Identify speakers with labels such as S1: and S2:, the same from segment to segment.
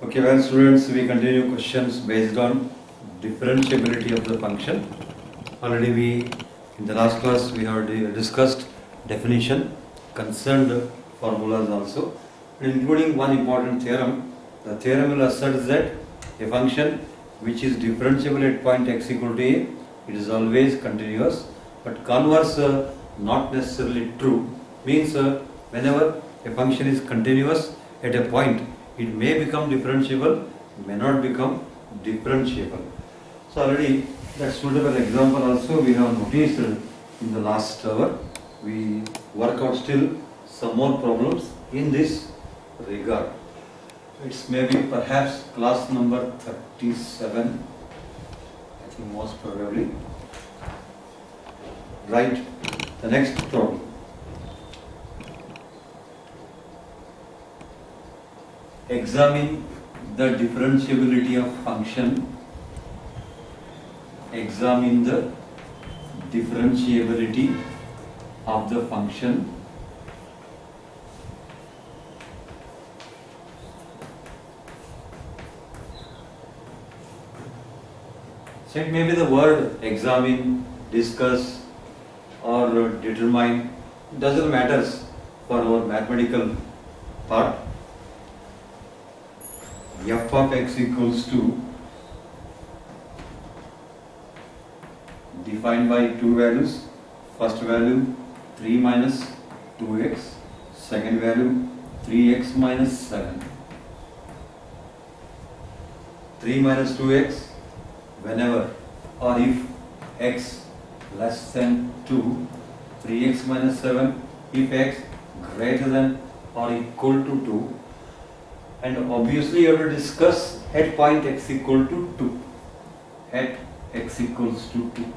S1: Okay, well students, we continue questions based on differentiability of the function. Already in the last class we have discussed definition, concerned formulas also, including one important theorem. The theorem will assert that a function which is differentiable at point x equal to a, it is always continuous, but converse not necessarily true, means whenever a function is continuous at a point, it may become differentiable, may not become differentiable. So already that suitable example also we have noticed in the last hour. We work out still some more problems in this regard. It's maybe perhaps class number 37, I think most probably. Right, the next problem. Examine the differentiability of function. Examine the differentiability of the function so maybe the word examine, discuss or determine doesn't matter for our mathematical part. F of x equals to, defined by two values. First value 3 minus 2x, second value 3x minus 7. 3 minus 2x whenever or if x less than 2, 3x minus 7 if x greater than or equal to 2, and obviously you have to discuss at point x equal to 2. At x equals to 2.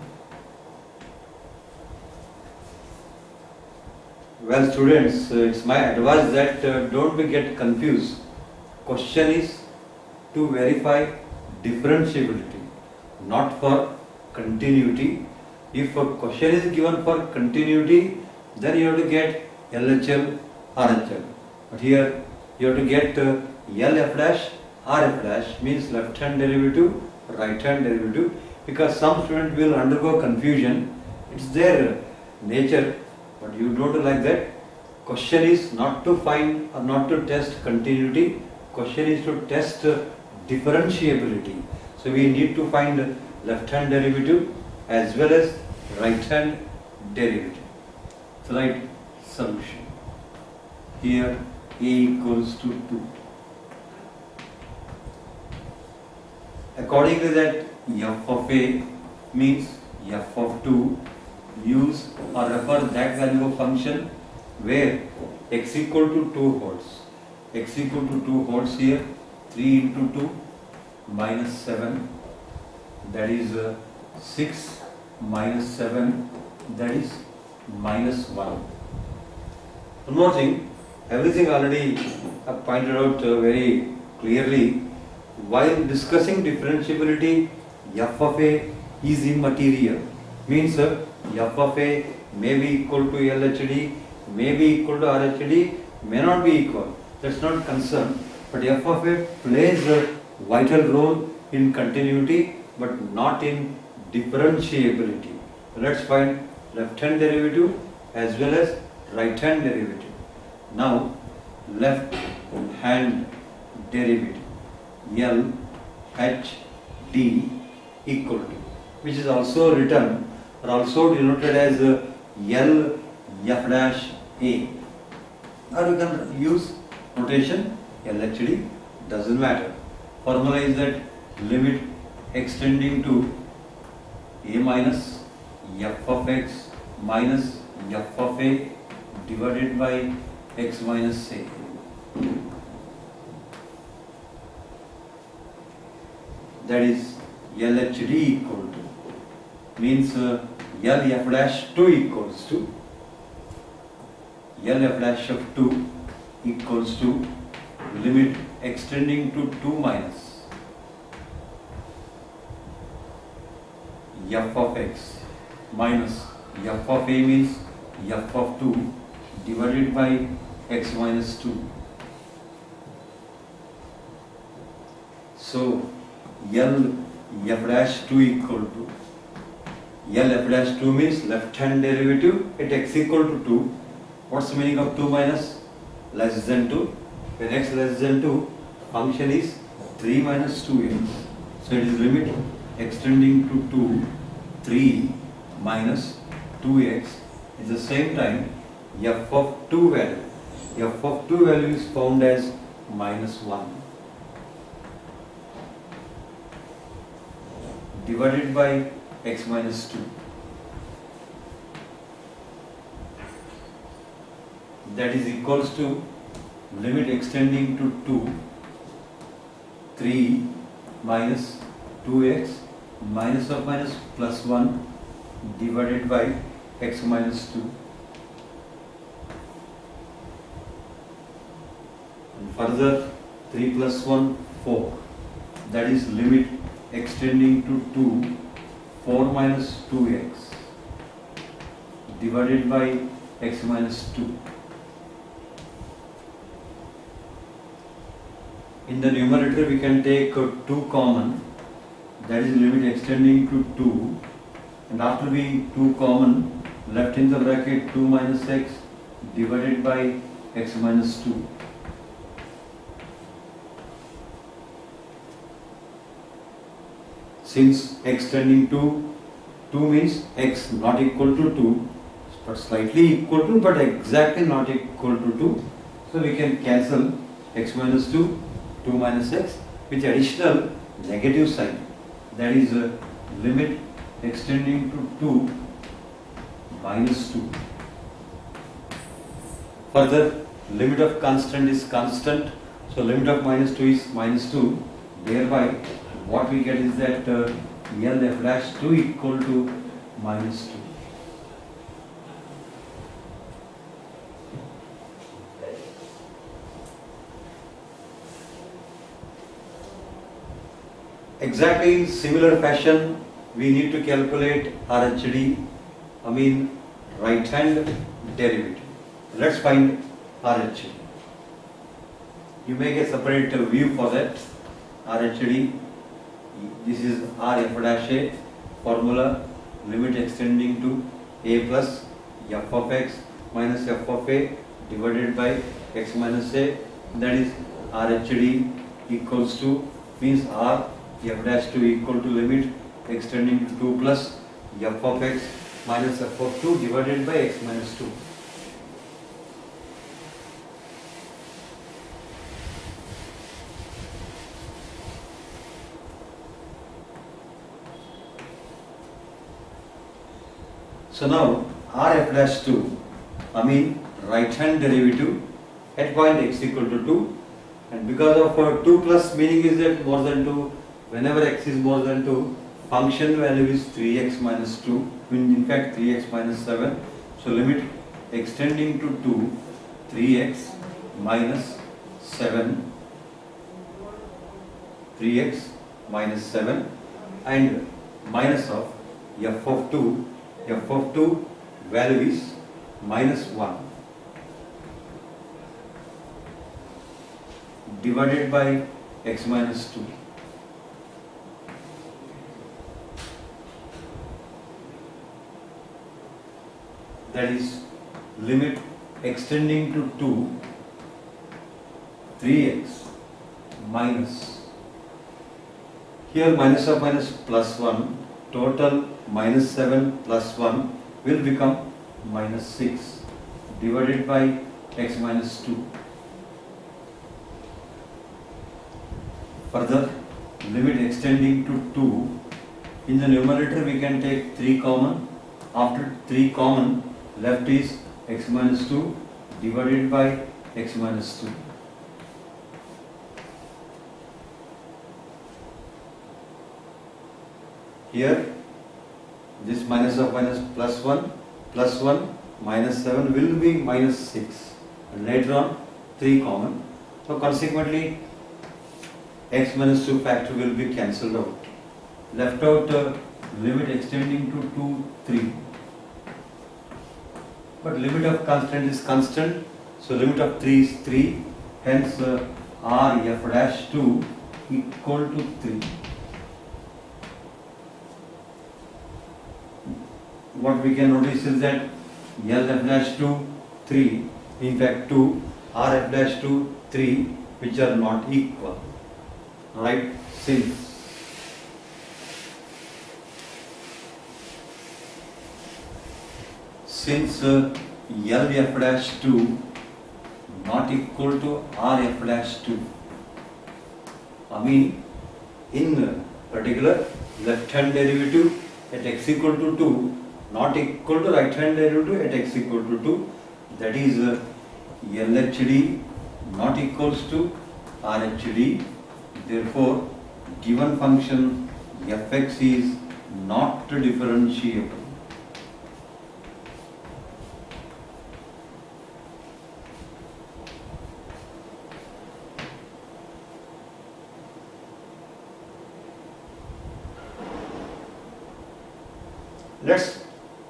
S1: Well students, it's my advice that don't be get confused. Question is to verify differentiability, not for continuity. If a question is given for continuity, then you have to get LHL, RHL. But here you have to get LF dash, RF dash, means left hand derivative, right hand derivative, because some student will undergo confusion. It's their nature, but you don't like that. Question is not to find or not to test continuity. Question is to test differentiability. So we need to find left hand derivative as well as right hand derivative. Slight solution. Here a equals to 2. Accordingly that f of a means f of 2, use or refer that value of function where x equal to 2 holds. X equal to 2 holds here, 3 into 2 minus 7, that is 6 minus 7, that is minus 1. One more thing, everything already I pointed out very clearly. While discussing differentiability, f of a is immaterial, means f of a may be equal to LHD, may be equal to RHD, may not be equal. That's not concern. But f of a plays a vital role in continuity, but not in differentiability. Let's find left hand derivative as well as right hand derivative. Now, left hand derivative, L H D equal to, which is also written or also denoted as L F dash A, or you can use notation LHD, doesn't matter. Formula is that limit extending to a minus f of x minus f of a divided by x minus a. That is LHD equal to, means L f dash 2 equals to, L f dash of 2 equals to limit extending to 2 minus f of x minus f of a means f of 2 divided by x minus 2. So L f dash 2 equal to L f dash 2 means left hand derivative at x equal to 2. What's the meaning of 2 minus? Less than 2. When x less than 2, function is 3 minus 2x. So it is limit extending to 2, 3 minus 2x. At the same time, f of 2 value. F of 2 value is found as minus 1. Divided by x minus 2. That is equals to limit extending to 2, 3 minus 2x minus of minus plus 1 divided by x minus 2. And further 3 plus 1, 4. That is limit extending to 2, 4 minus 2x divided by x minus 2. In the numerator we can take 2 common, that is limit extending to 2, and after being 2 common, left in the bracket 2 minus x divided by x minus 2. Since x tending to 2 means x not equal to 2, but slightly equal to, but exactly not equal to 2. So we can cancel x minus 2, 2 minus x with additional negative sign. That is limit extending to 2 minus 2. Further, limit of constant is constant. So limit of minus 2 is minus 2. Thereby, what we get is that L f dash 2 equal to minus 2. Exactly in similar fashion, we need to calculate RHD, right hand derivative. Let's find RHD. You make a separate view for that. RHD, this is R f dash a, formula limit extending to a plus f of x minus f of a divided by x minus a. That is RHD equals to, means R f dash 2 equal to limit extending to 2 plus f of x minus f of 2 divided by x minus 2. So now R f dash 2, right hand derivative at point x equal to 2, and because of 2 plus meaning is that more than 2, whenever x is more than 2, function value is 3x minus 2, in fact 3x minus 7. So limit extending to 2, 3x minus 7, 3x minus 7, and minus of f of 2. F of 2 value is minus 1 divided by x minus 2. That is limit extending to 2, 3x minus, here minus of minus plus 1, total minus 7 plus 1 will become minus 6 divided by x minus 2. Further, limit extending to 2, in the numerator we can take 3 common. After 3 common, left is x minus 2 divided by x minus 2. Here, this minus of minus plus 1 minus 7 will be minus 6, and later on 3 common. So consequently x minus 2 factor will be cancelled out. Left out limit extending to 2, 3. But limit of constant is constant, so limit of 3 is 3. Hence R f dash 2 equal to 3. What we can notice is that LF dash to 3, in fact 2, RF dash to 3, which are not equal, right? Since LF dash 2 not equal to RF dash 2, I mean in particular left hand derivative at x equal to 2 not equal to right hand derivative at x equal to 2, that is LHD not equals to RHD. Therefore given function fx is not differentiable. Let's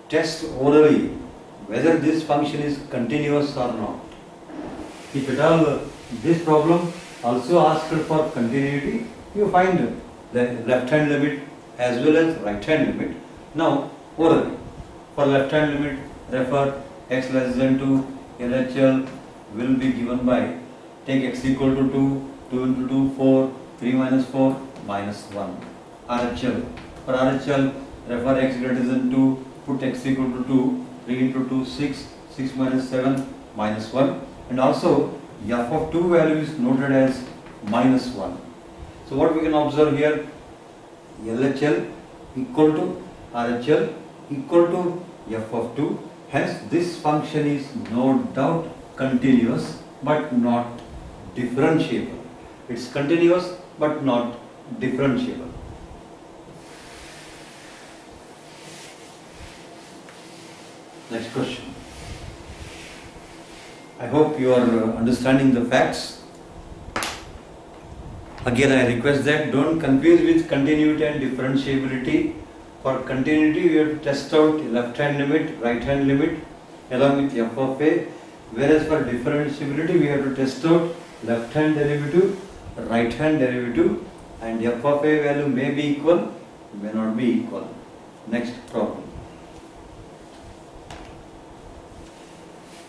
S1: test orally whether this function is continuous or not. If at all this problem also asks for continuity, you find the left hand limit as well as right hand limit. Now orally, for left hand limit refer x less than 2, LHL will be given by take x equal to 2, 2 into 2, 4, 3 minus 4, minus 1. RHL, for RHL refer x greater than 2, put x equal to 2, 3 into 2, 6, 6 minus 7, minus 1, and also f of 2 value is noted as minus 1. So what we can observe here, LHL equal to RHL equal to f of 2, hence this function is no doubt continuous but not differentiable. It's continuous but not differentiable. Next question. I hope you are understanding the facts. Again, I request that don't confuse with continuity and differentiability. For continuity, we have to test out left hand limit, right hand limit along with f of a. Whereas for differentiability, we have to test out left hand derivative, right hand derivative, and f of a value may be equal, may not be equal. Next problem.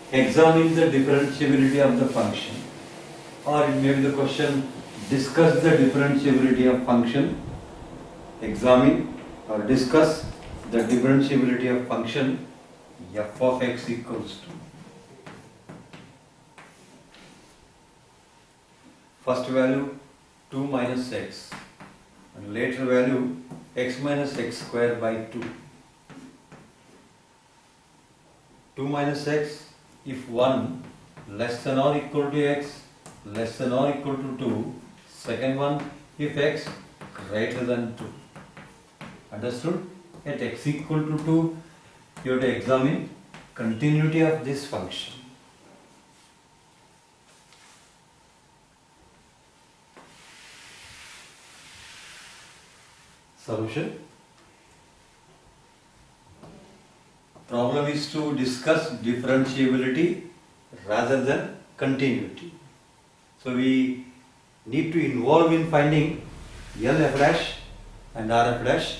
S1: Examine the differentiability of the function, or it may be the question, discuss the differentiability of function. Examine or discuss the differentiability of function f of x equals to. First value 2 minus x and later value x minus x square by 2. 2 minus x if 1 less than or equal to x less than or equal to 2. Second one if x greater than 2. Understood? At x equal to 2, you have to examine continuity of this function. Solution. Problem is to discuss differentiability rather than continuity. So we need to involve in finding LF dash and RF dash,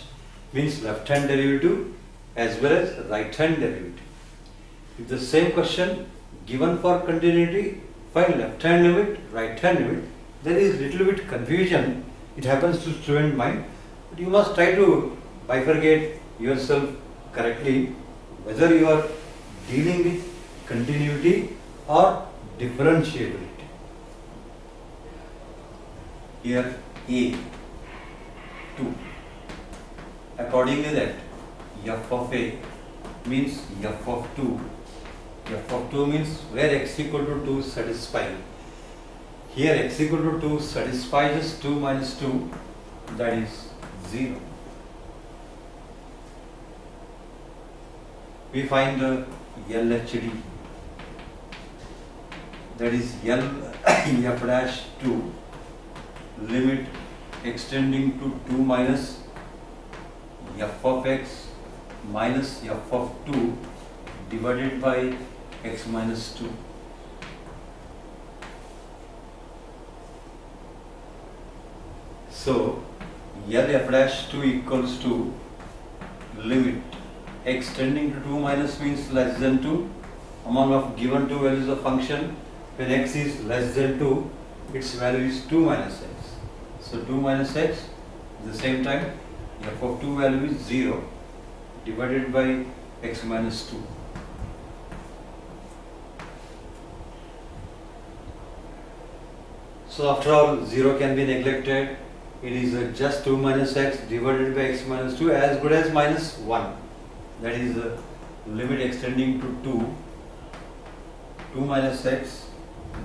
S1: means left hand derivative as well as right hand derivative. If the same question given for continuity, find left hand limit, right hand limit, there is little bit confusion. It happens to student mind, but you must try to bifurcate yourself correctly whether you are dealing with continuity or differentiability. Here A 2. Accordingly that f of a means f of 2. F of 2 means where x equal to 2 satisfies. Here x equal to 2 satisfies 2 minus 2, that is 0. We find the LHD, that is L f dash 2, limit extending to 2 minus f of x minus f of 2 divided by x minus 2. So L f dash 2 equals to limit x tending to 2 minus means less than 2 among of given two values of function. When x is less than 2, its value is 2 minus x. So 2 minus x at the same time f of 2 value is 0 divided by x minus 2. So after all, 0 can be neglected. It is just 2 minus x divided by x minus 2 as good as minus 1. That is the limit extending to 2 minus x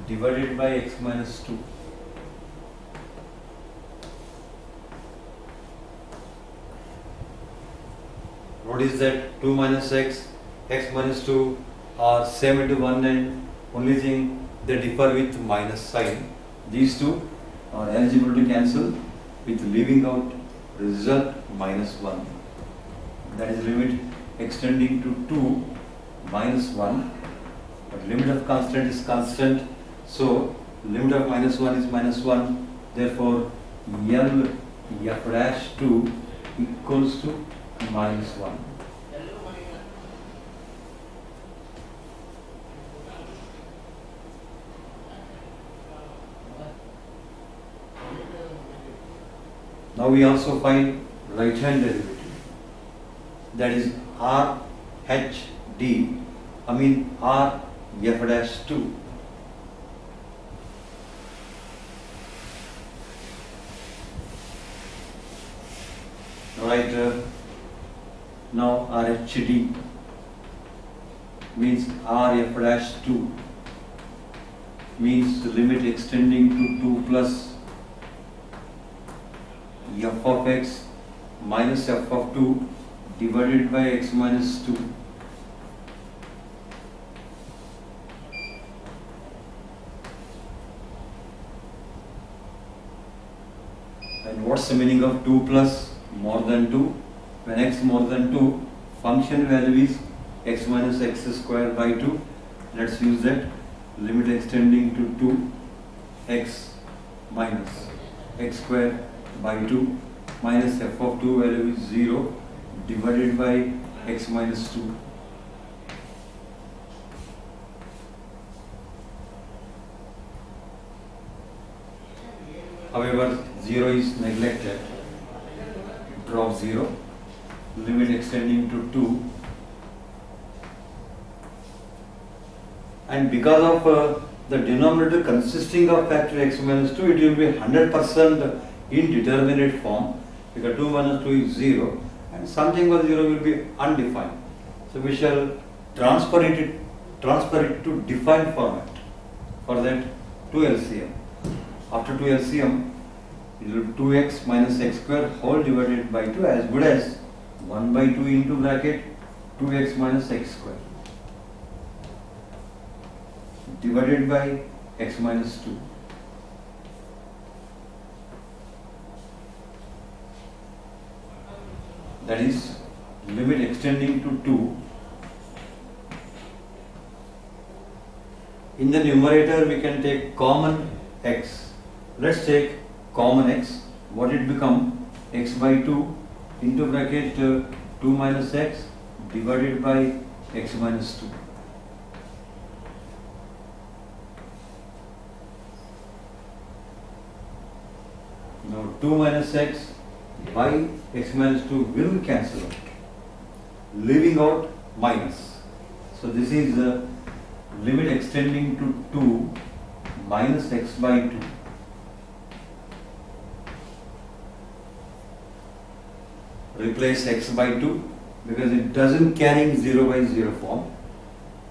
S1: divided by x minus 2. What is that? 2 minus x, x minus 2 are same into one end. Only thing they differ with minus sign. These two are eligible to cancel with leaving out result minus 1. That is limit extending to 2 minus 1. But limit of constant is constant. So limit of minus 1 is minus 1. Therefore L f dash 2 equals to minus 1. Now we also find right hand derivative, that is R h d, R f dash 2. Right, now R h d means R f dash 2 means the limit extending to 2 plus f of x minus f of 2 divided by x minus 2. And what's the meaning of 2 plus more than 2? When x more than 2, function value is x minus x square by 2. Let's use that. Limit extending to 2 x minus x square by 2 minus f of 2 value is 0 divided by x minus 2. However, 0 is neglected. Drop 0. Limit extending to 2. And because of the denominator consisting of factor x minus 2, it will be 100% indeterminate form, because 2 minus 2 is 0 and something was 0 will be undefined. So we shall transfer it to defined format. For that, 2 LCM. After 2 LCM, it will be 2x minus x square whole divided by 2 as good as 1 by 2 into bracket 2x minus x square divided by x minus 2. That is limit extending to 2. In the numerator we can take common x. Let's take common x. What it become? X by 2 into bracket 2 minus x divided by x minus 2. Now 2 minus x by x minus 2 will cancel out, leaving out minus. So this is the limit extending to 2 minus x by 2. Replace x by 2 because it doesn't carry 0 by 0 form.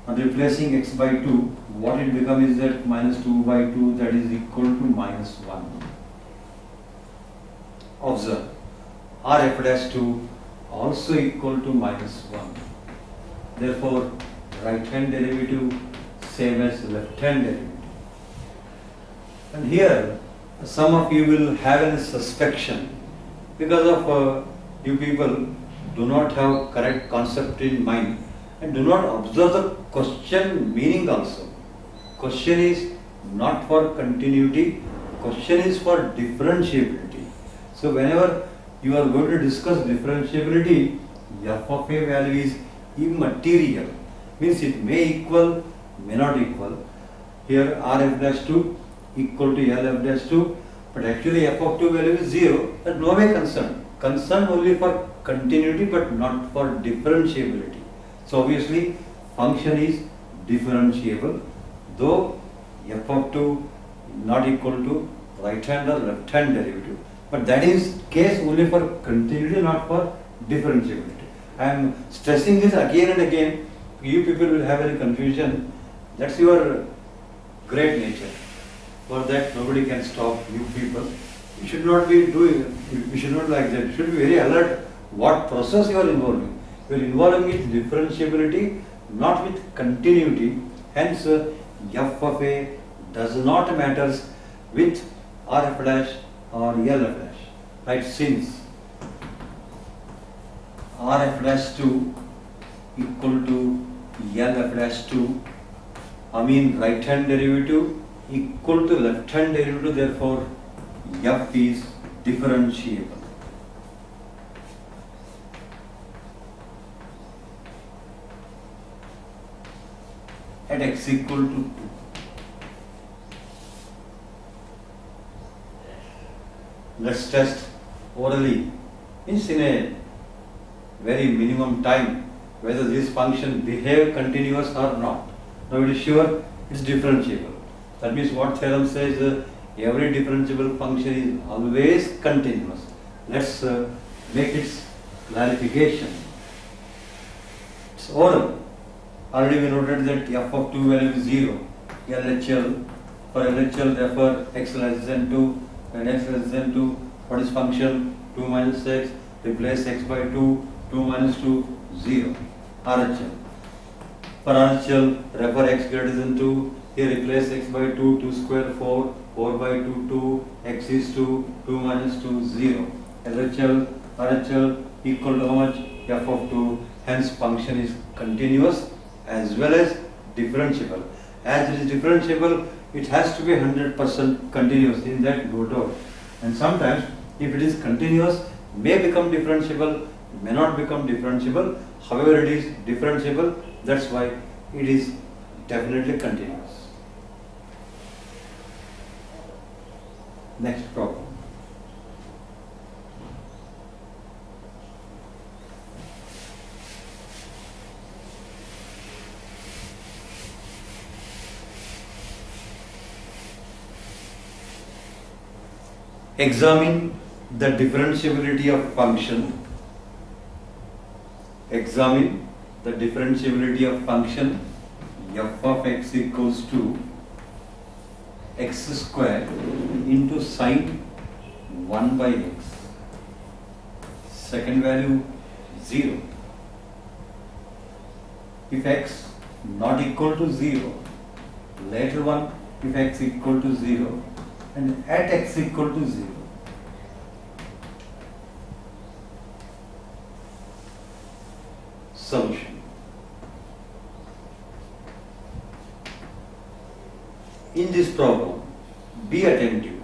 S1: And replacing x by 2, what it becomes is that minus 2 by 2, that is equal to minus 1. Observe, R f dash 2 also equal to minus 1. Therefore, right hand derivative same as left hand derivative. And here, some of you will have a suspicion because of you people do not have correct concept in mind and do not observe the question meaning also. Question is not for continuity, question is for differentiability. So whenever you are going to discuss differentiability, f of a value is immaterial. Means it may equal, may not equal. Here Rf dash 2 equal to Lf dash 2, but actually f of 2 value is 0. That no way concerned. Concerned only for continuity but not for differentiability. So obviously function is differentiable, though f of 2 not equal to right hand or left hand derivative. But that is case only for continuity, not for differentiability. I am stressing this again and again. You people will have any confusion. That's your great nature. For that nobody can stop you people. You should not be doing, you should not like that. You should be very alert what process you are involving. You are involving with differentiability, not with continuity. Hence, f of a does not matters with Rf dash or Lf dash. Right? Since Rf dash 2 equal to Lf dash 2, I mean right hand derivative equal to left hand derivative, therefore f is differentiable. At x equal to 2. Let's test orally, means in a very minimum time, whether this function behave continuous or not. Now it is sure it's differentiable. That means what theorem says, every differentiable function is always continuous. Let's make its clarification. It's oral. Already we noted that f of 2 value is 0. LHL, for LHL therefore x less than 2, when x less than 2, what is function? 2 minus x, replace x by 2, 2 minus 2, 0. RHL. For RHL, refer x greater than 2, here replace x by 2, 2 square 4, 4 by 2, 2, x is 2, 2 minus 2, 0. LHL, RHL equal to how much? F of 2, hence function is continuous as well as differentiable. As it is differentiable, it has to be 100% continuous, in that no doubt. And sometimes, if it is continuous, may become differentiable, may not become differentiable. However, it is differentiable, that's why it is definitely continuous. Next problem. Examine the differentiability of function. Examine the differentiability of function f of x equals to x square into sine 1 by x. Second value 0. If x not equal to 0, later one if x equal to 0, and at x equal to 0. Solution. In this problem, be attentive.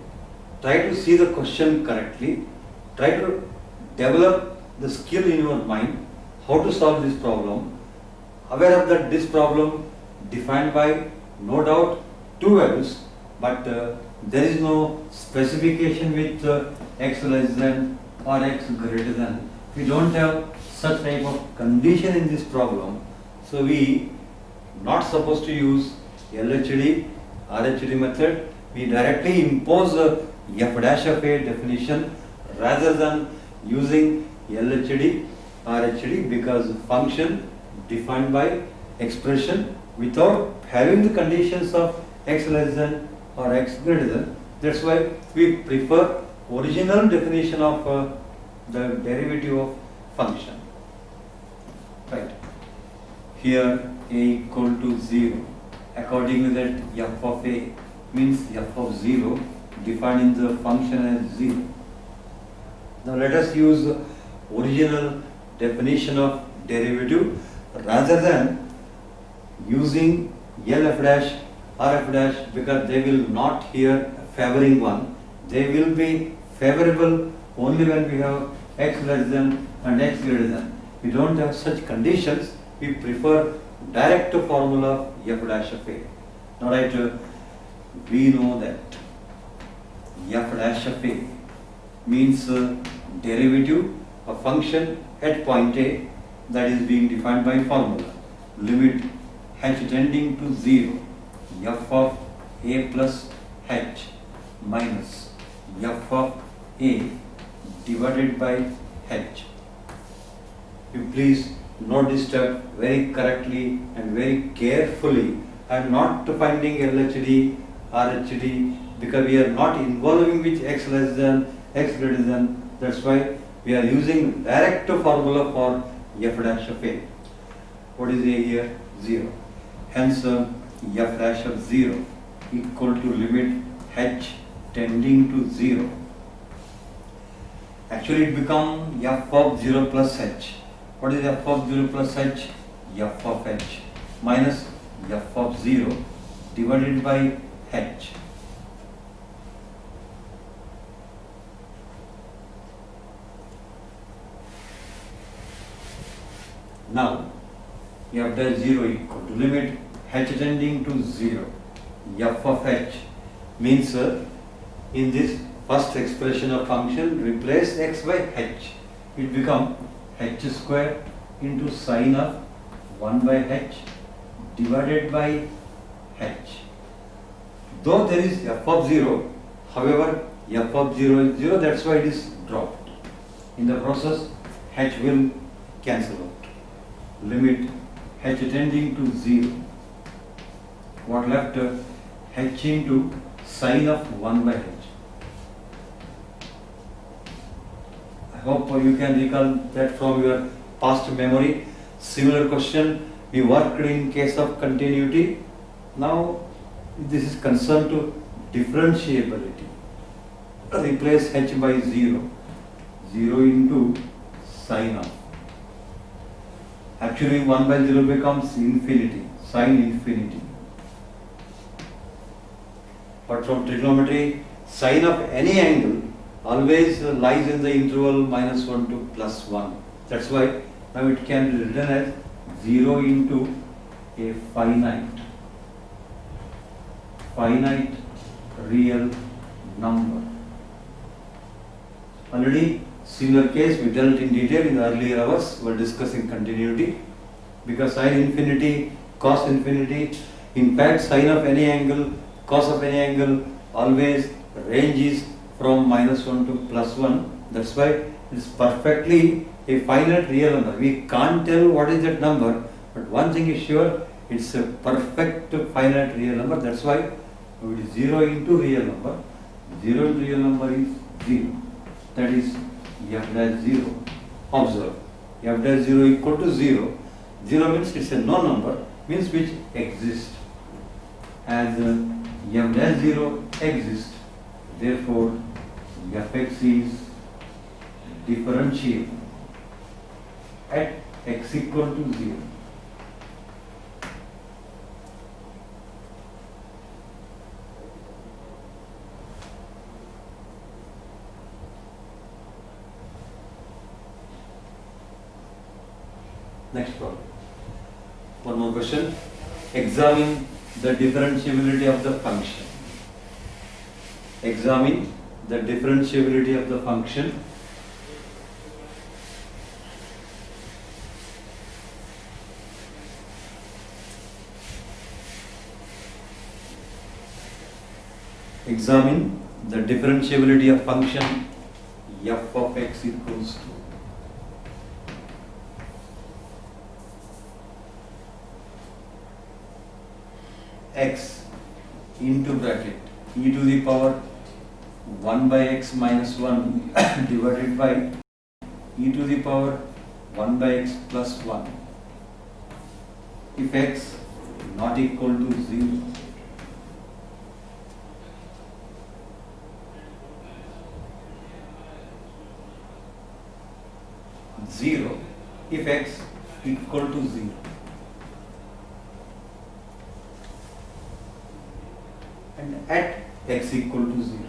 S1: Try to see the question correctly. Try to develop the skill in your mind how to solve this problem. Aware of that this problem defined by no doubt two values, but there is no specification with x less than or x greater than. We don't have such type of condition in this problem, so we not supposed to use LHD, RHD method. We directly impose f dash of a definition rather than using LHD, RHD, because function defined by expression without having the conditions of x less than or x greater than. That's why we prefer original definition of the derivative of function. Right. Here a equal to 0. Accordingly, that f of a means f of 0 defined in the function as 0. Now let us use original definition of derivative rather than using LF dash, RF dash, because they will not here favoring one. They will be favorable only when we have x less than and x greater than. We don't have such conditions. We prefer direct formula f dash of a. Alright, we know that f dash of a means derivative of function at point A that is being defined by formula. Limit h tending to 0, f of a plus h minus f of a divided by h. You please note this step very correctly and very carefully. I am not finding LHD or HD because we are not involving with x less than, x greater than. That's why we are using direct formula for f dash of a. What is a here? 0. Hence, f dash of 0 equal to limit h tending to 0. Actually, it becomes f of 0 plus h. What is f of 0 plus h? F of h minus f of 0 divided by h. Now, f dash 0 equal to limit h tending to 0. F of h means in this first expression of function replace x by h. It becomes h square into sine of 1 by h divided by h. Though there is f of 0, however, f of 0 is 0, that's why it is dropped. In the process, h will cancel out. Limit h tending to 0. What left? H into sine of 1 by h. I hope you can recall that from your past memory. Similar question we worked in case of continuity. Now this is concerned to differentiability. Replace h by 0. 0 into sine of. Actually 1 by 0 becomes infinity, sine infinity. But from trigonometry, sine of any angle always lies in the interval -1 to +1. That's why now it can be written as 0 into a finite real number. Already similar case we dealt in detail in the earlier hours. We were discussing continuity because sine infinity, cos infinity, in fact sine of any angle, cos of any angle always ranges from -1 to +1. That's why it's perfectly a finite real number. We can't tell what is that number, but one thing is sure, it's a perfect finite real number. That's why it is 0 into real number. 0 into real number is 0. That is f dash 0. Observe, f dash 0 equal to 0. 0 means it's a known number, means which exists. As f dash 0 exists, therefore fx is differentiable at x equal to 0. Next problem. One more question. Examine the differentiability of the function. Examine the differentiability of the function of function f of x equals to x into bracket e to the power 1 by x minus 1 divided by e to the power 1 by x plus 1 if x not equal to 0. If x equal to 0. And at x equal to 0.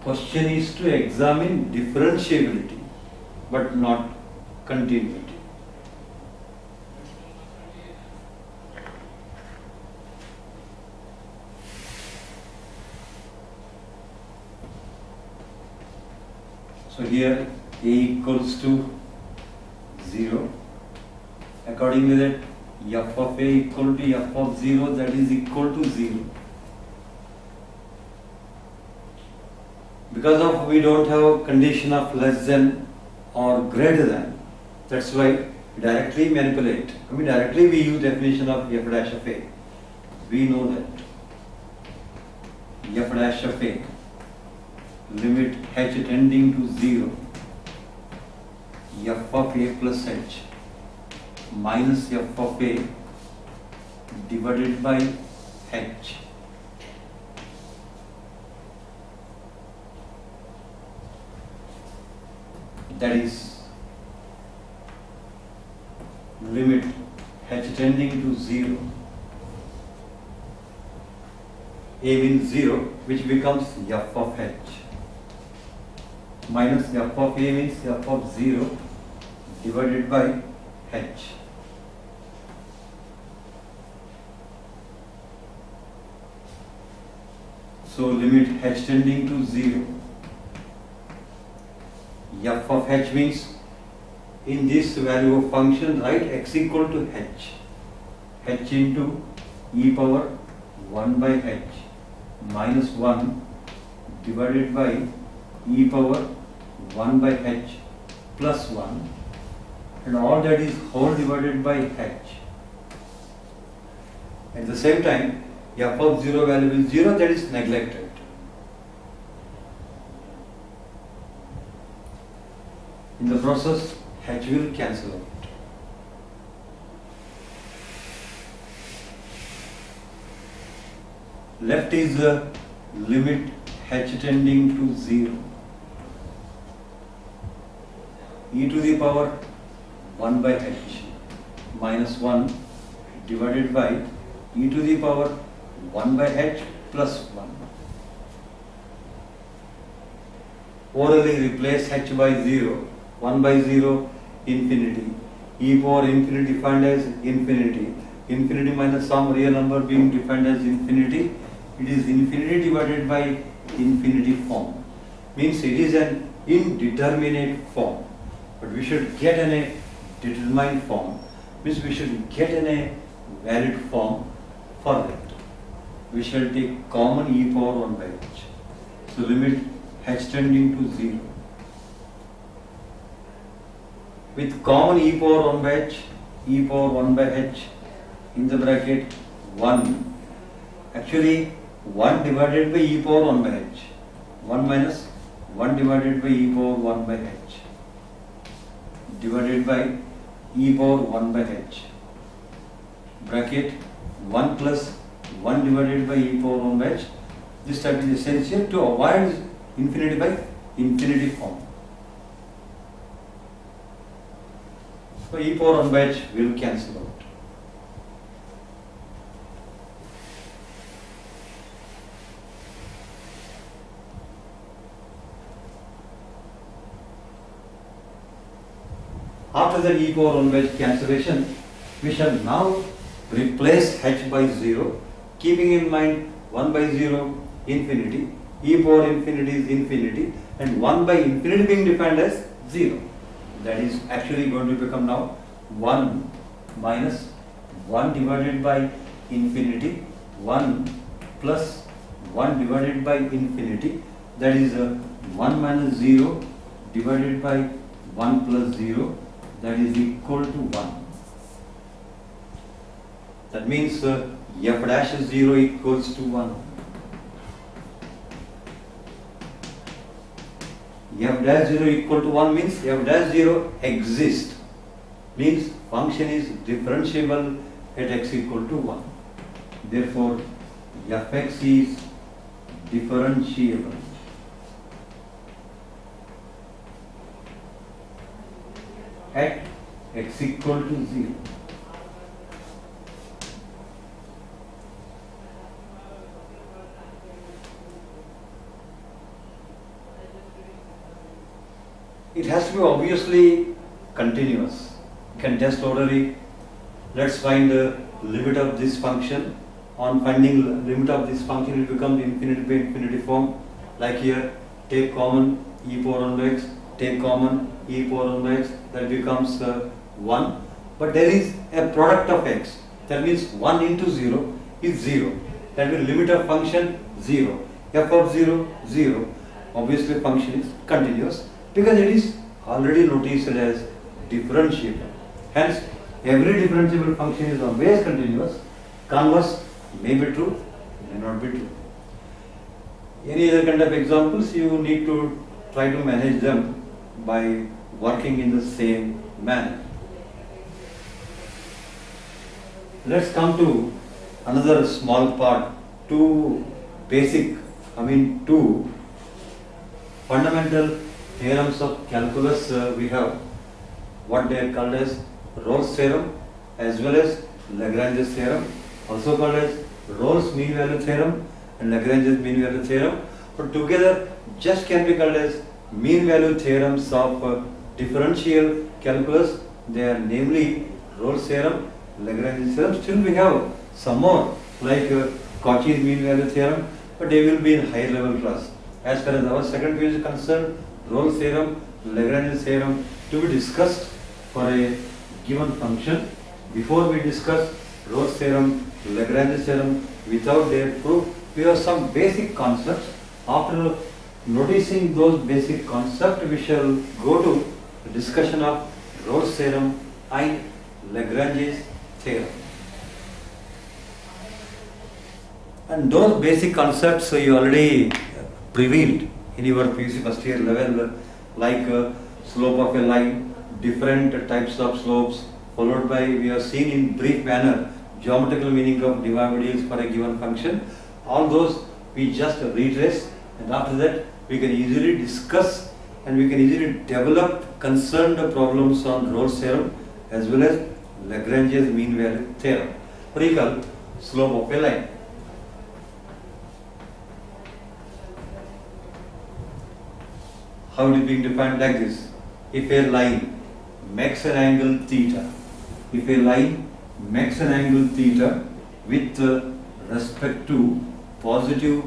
S1: question is to examine differentiability but not continuity. So here a equals to 0. Accordingly that f of a equal to f of 0, that is equal to 0. Because of we don't have a condition of less than or greater than, that's why directly manipulate. Directly we use definition of f dash of a. We know that f dash of a, limit h tending to 0, f of a plus h minus f of a divided by h. That is limit h tending to 0. A means 0, which becomes f of h, minus f of a means f of 0 divided by h. So limit h tending to 0. F of h means in this value of function write x equal to h. H into e power 1 by h minus 1 divided by e power 1 by h plus 1, and all that is whole divided by h. At the same time, f of 0 value is 0, that is neglected. In the process, h will cancel out. Left is the limit h tending to 0. E to the power 1 by h minus 1 divided by e to the power 1 by h plus 1. Orally replace h by 0. 1 by 0 infinity. E power infinity defined as infinity. Infinity minus some real number being defined as infinity. It is infinity divided by infinity form. Means it is an indeterminate form. But we should get in a determined form. Means we should get in a valid form for that. We shall take common e power 1 by h. So limit h tending to 0. With common e power 1 by h, e power 1 by h in the bracket 1. Actually 1 divided by e power 1 by h. 1 minus 1 divided by e power 1 by h divided by e power 1 by h. Bracket 1 plus 1 divided by e power 1 by h. This step is essential to avoid infinity by infinity form. So e power 1 by h will cancel out. After the e power 1 by h cancellation, we shall now replace h by 0, keeping in mind 1 by 0 infinity, e power infinity is infinity, and 1 by infinity being defined as 0. That is actually going to become now 1 minus 1 divided by infinity, 1 plus 1 divided by infinity, that is 1 minus 0 divided by 1 plus 0, that is equal to 1. That means f dash 0 equals to 1. F dash 0 equal to 1 means f dash 0 exists. Means function is differentiable at x equal to 1. Therefore, fx is differentiable at x equal to 0. it has to be obviously continuous. You can just orderly, let's find the limit of this function. On finding limit of this function, it becomes infinity by infinity form. Like here, take common e power 1 by x, take common e power 1 by x, that becomes 1. But there is a product of x, that means 1 into 0 is 0. That means limit of function 0. F of 0, 0. Obviously function is continuous because it is already noticed as differentiable. Hence, every differentiable function is always continuous. Converse may be true, may not be true. Any other kind of examples, you need to try to manage them by working in the same manner. Let's come to another small part, two fundamental theorems of calculus. We have what they are called as Rolle's theorem as well as Lagrange's theorem, also called as Rolle's mean value theorem and Lagrange's mean value theorem, but together just can be called as mean value theorems of differential calculus. They are namely Rolle's theorem, Lagrange's theorem. Still we have some more like Cauchy's mean value theorem, but they will be in higher level class. As far as our second page is concerned, Rolle's theorem, Lagrange's theorem to be discussed for a given function. Before we discuss Rolle's theorem, Lagrange's theorem without their proof, we have some basic concepts. After noticing those basic concepts, we shall go to the discussion of Rolle's theorem and Lagrange's theorem. And those basic concepts you already prevailed in your PUC first year level, like slope of a line, different types of slopes, followed by, we have seen in brief manner, geometrical meaning of dividends for a given function. All those we just retrace, and after that we can easily discuss and we can easily develop concerned problems on Rolle's theorem as well as Lagrange's mean value theorem. Recall slope of a line. How it is being defined like this? If a line makes an angle theta, if a line makes an angle theta with respect to positive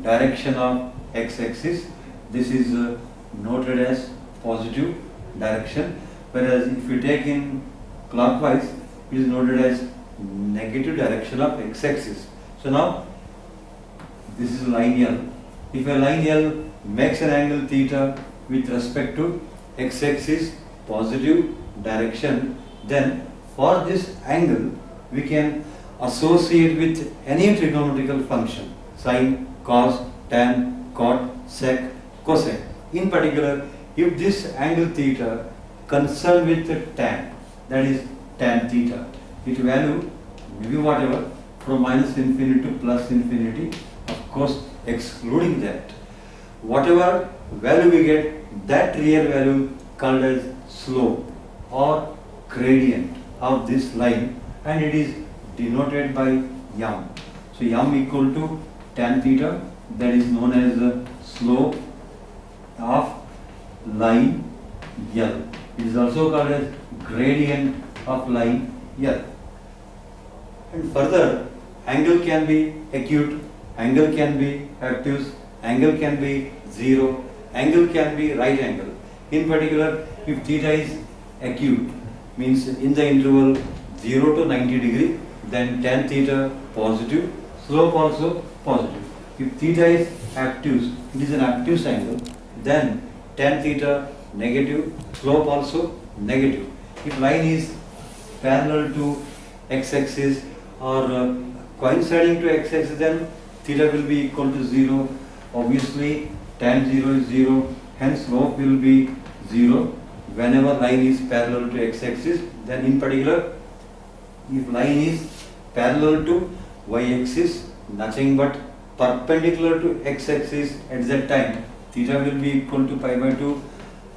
S1: direction of x-axis, this is noted as positive direction, whereas if we take in clockwise, it is noted as negative direction of x-axis. So now this is line L. If a line L makes an angle theta with respect to x-axis positive direction, then for this angle we can associate with any trigonometrical function, sine, cos, tan, cot, sec, cosec. In particular, if this angle theta concerned with tan, that is tan theta, its value may be whatever from minus infinity to plus infinity, of course excluding that. Whatever value we get, that real value called as slope or gradient of this line, and it is denoted by m. So m equal to tan theta, that is known as the slope of line L. It is also called as gradient of line L. And further, angle can be acute, angle can be obtuse, angle can be zero, angle can be right angle. In particular, if theta is acute, means in the interval 0 to 90 degree, then tan theta positive, slope also positive. If theta is obtuse, it is an obtuse angle, then tan theta negative, slope also negative. If line is parallel to x-axis or coinciding to x-axis, then theta will be equal to 0. Obviously, tan 0 is 0, hence slope will be 0 whenever line is parallel to x-axis. Then in particular, if line is parallel to y-axis, nothing but perpendicular to x-axis at that time, theta will be equal to pi by 2,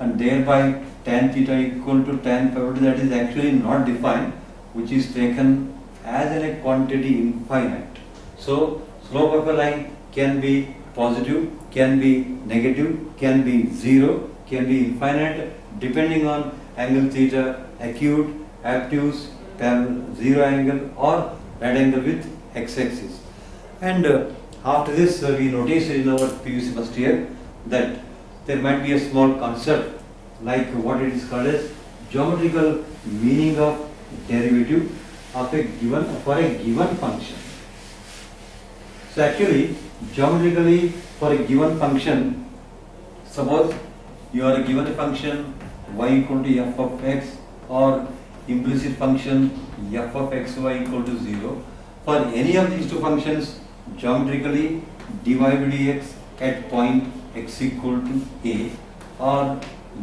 S1: and thereby tan theta equal to tan pi by 2. That is actually not defined, which is taken as a quantity infinite. So slope of a line can be positive, can be negative, can be 0, can be infinite depending on angle theta, acute, obtuse, zero angle or right angle with x-axis. And after this we noticed in our PUC first year that there might be a small concept like what it is called as geometrical meaning of derivative of a given function. So actually geometrically for a given function, suppose you are given a function y equal to f of x or implicit function f of xy equal to 0. For any of these two functions, geometrically dy by dx at point x equal to a or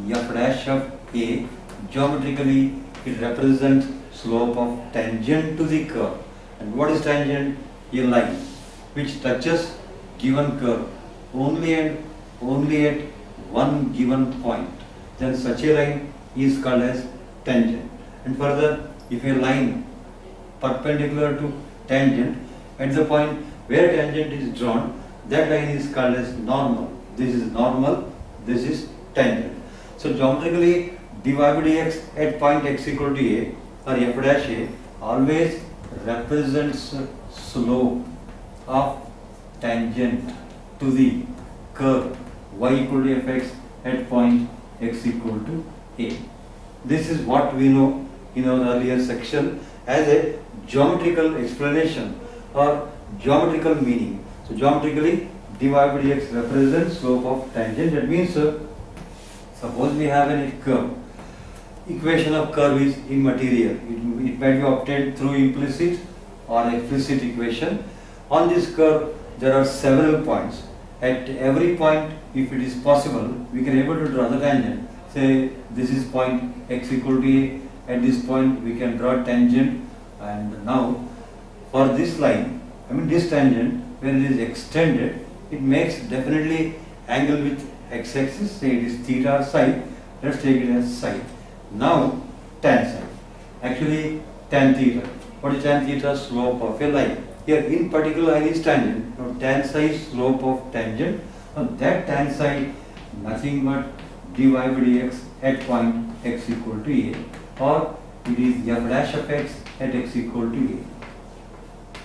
S1: f dash of a, geometrically it represents slope of tangent to the curve. And what is tangent? A line which touches given curve only at one given point. Then such a line is called as tangent. And further, if a line perpendicular to tangent at the point where tangent is drawn, that line is called as normal. This is normal, this is tangent. So geometrically dy by dx at point x equal to a or f dash a always represents slope of tangent to the curve y equal to fx at point x equal to a. This is what we know in our earlier section as a geometrical explanation or geometrical meaning. So geometrically dy by dx represents slope of tangent. That means suppose we have a curve. Equation of curve is immaterial. It might be obtained through implicit or explicit equation. On this curve there are several points. At every point, if it is possible, we can able to draw the tangent. Say this is point x equal to a. At this point we can draw tangent, and now for this line, this tangent, when it is extended, it makes definitely angle with x-axis. Say it is theta or psi. Let's take it as psi. Now tan psi. Actually tan theta. What is tan theta? Slope of a line. Here in particular line is tangent. Now tan psi is slope of tangent. Now that tan psi nothing but dy by dx at point x equal to a, or it is f dash of x at x equal to a.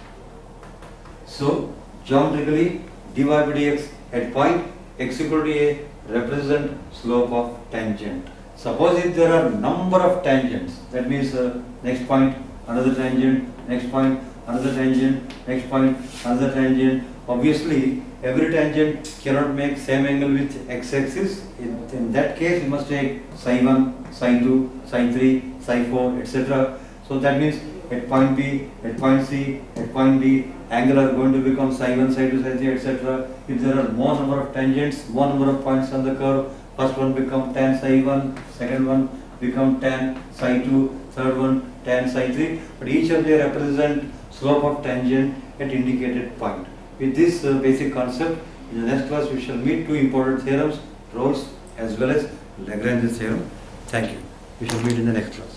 S1: So geometrically dy by dx at point x equal to a represent slope of tangent. Suppose if there are number of tangents, that means next point another tangent, next point another tangent, next point another tangent. Obviously every tangent cannot make same angle with x-axis. In that case we must take psi 1, psi 2, psi 3, psi 4, etc. So that means at point B, at point C, at point D, angle are going to become psi 1, psi 2, psi 3, etc. If there are more number of tangents, more number of points on the curve, first one become tan psi 1, second one become tan psi 2, third one tan psi 3. But each of them represent slope of tangent at indicated point. With this basic concept, in the next class we shall meet two important theorems, Rolle's as well as Lagrange's theorem. Thank you. We shall meet in the next class.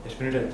S1: Yes,